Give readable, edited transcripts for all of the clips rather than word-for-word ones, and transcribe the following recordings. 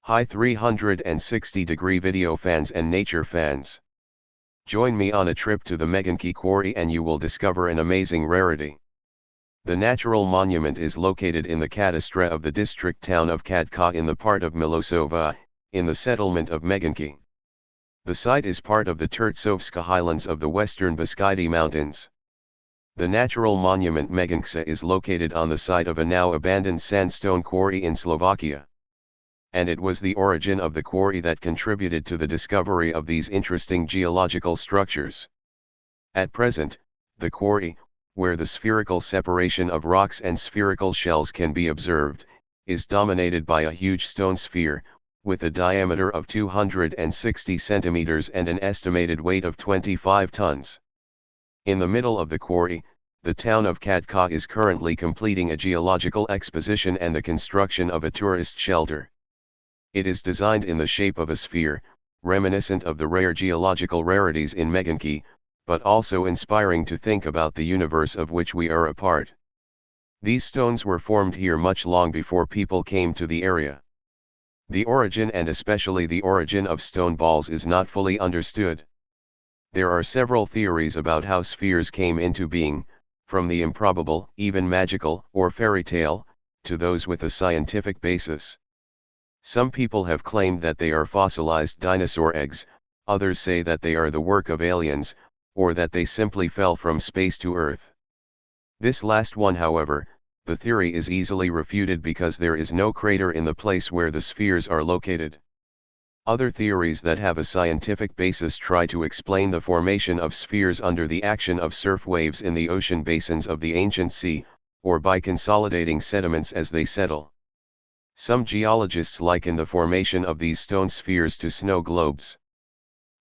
Hi 360-degree video fans and nature fans. Join me on a trip to the Megonky quarry and you will discover an amazing rarity. The natural monument is located in the cadastre of the district town of Čadca in the part of Milošová, in the settlement of Megonky. The site is part of the Turzovská Highlands of the Western Beskydy Mountains. The natural monument Megoňka is located on the site of a now abandoned sandstone quarry in Slovakia. And it was the origin of the quarry that contributed to the discovery of these interesting geological structures. At present, the quarry, where the spherical separation of rocks and spherical shells can be observed, is dominated by a huge stone sphere, with a diameter of 260 centimeters and an estimated weight of 25 tons. In the middle of the quarry, the town of Čadca is currently completing a geological exposition and the construction of a tourist shelter. It is designed in the shape of a sphere, reminiscent of the rare geological rarities in Megonky, but also inspiring to think about the universe of which we are a part. These stones were formed here much long before people came to the area. The origin and especially the origin of stone balls is not fully understood. There are several theories about how spheres came into being, from the improbable, even magical, or fairy tale, to those with a scientific basis. Some people have claimed that they are fossilized dinosaur eggs, others say that they are the work of aliens, or that they simply fell from space to Earth. This last one, however, the theory is easily refuted because there is no crater in the place where the spheres are located. Other theories that have a scientific basis try to explain the formation of spheres under the action of surf waves in the ocean basins of the ancient sea, or by consolidating sediments as they settle. Some geologists liken the formation of these stone spheres to snow globes.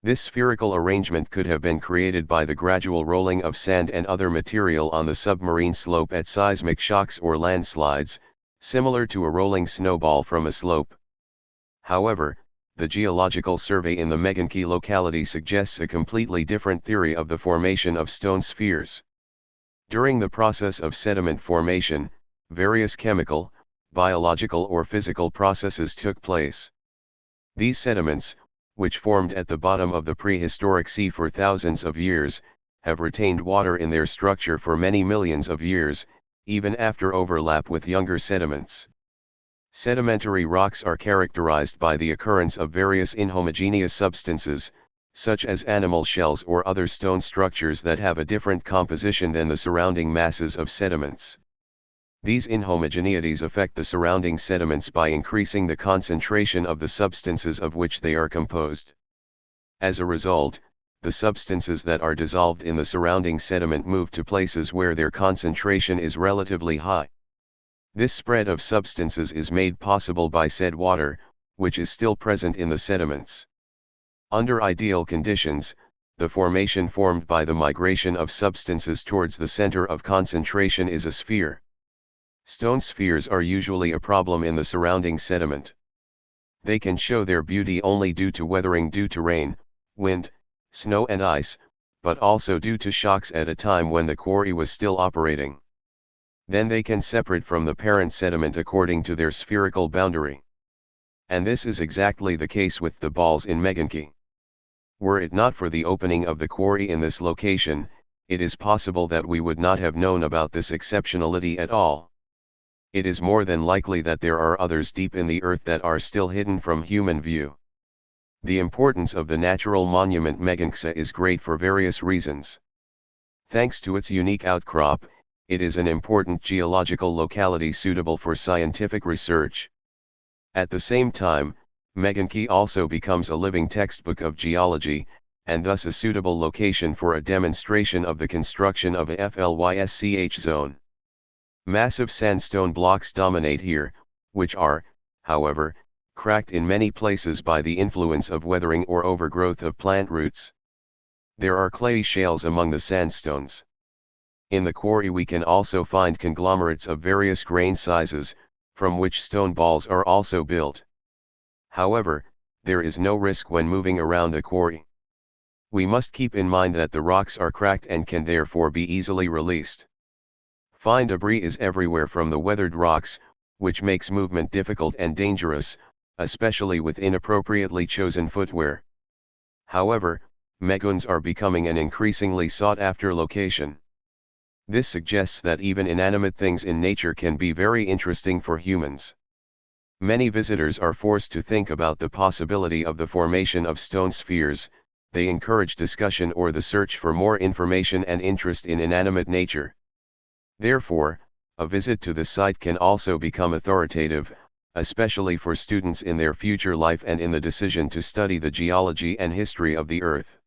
This spherical arrangement could have been created by the gradual rolling of sand and other material on the submarine slope at seismic shocks or landslides, similar to a rolling snowball from a slope. However, the geological survey in the Megonky locality suggests a completely different theory of the formation of stone spheres. During the process of sediment formation, various chemical, biological or physical processes took place. These sediments, which formed at the bottom of the prehistoric sea for thousands of years, have retained water in their structure for many millions of years, even after overlap with younger sediments. Sedimentary rocks are characterized by the occurrence of various inhomogeneous substances, such as animal shells or other stone structures that have a different composition than the surrounding masses of sediments. These inhomogeneities affect the surrounding sediments by increasing the concentration of the substances of which they are composed. As a result, the substances that are dissolved in the surrounding sediment move to places where their concentration is relatively high. This spread of substances is made possible by said water, which is still present in the sediments. Under ideal conditions, the formation formed by the migration of substances towards the center of concentration is a sphere. Stone spheres are usually a problem in the surrounding sediment. They can show their beauty only due to weathering due to rain, wind, snow and ice, but also due to shocks at a time when the quarry was still operating. Then they can separate from the parent sediment according to their spherical boundary. And this is exactly the case with the balls in Megonky. Were it not for the opening of the quarry in this location, it is possible that we would not have known about this exceptionality at all. It is more than likely that there are others deep in the earth that are still hidden from human view. The importance of the natural monument Megoňka is great for various reasons. Thanks to its unique outcrop, it is an important geological locality suitable for scientific research. At the same time, Megonky also becomes a living textbook of geology, and thus a suitable location for a demonstration of the construction of a FLYSCH zone. Massive sandstone blocks dominate here, which are, however, cracked in many places by the influence of weathering or overgrowth of plant roots. There are clayey shales among the sandstones. In the quarry we can also find conglomerates of various grain sizes, from which stone balls are also built. However, there is no risk when moving around the quarry. We must keep in mind that the rocks are cracked and can therefore be easily released. Fine debris is everywhere from the weathered rocks, which makes movement difficult and dangerous, especially with inappropriately chosen footwear. However, Megonks are becoming an increasingly sought-after location. This suggests that even inanimate things in nature can be very interesting for humans. Many visitors are forced to think about the possibility of the formation of stone spheres. They encourage discussion or the search for more information and interest in inanimate nature. Therefore, a visit to the site can also become authoritative, especially for students in their future life and in the decision to study the geology and history of the Earth.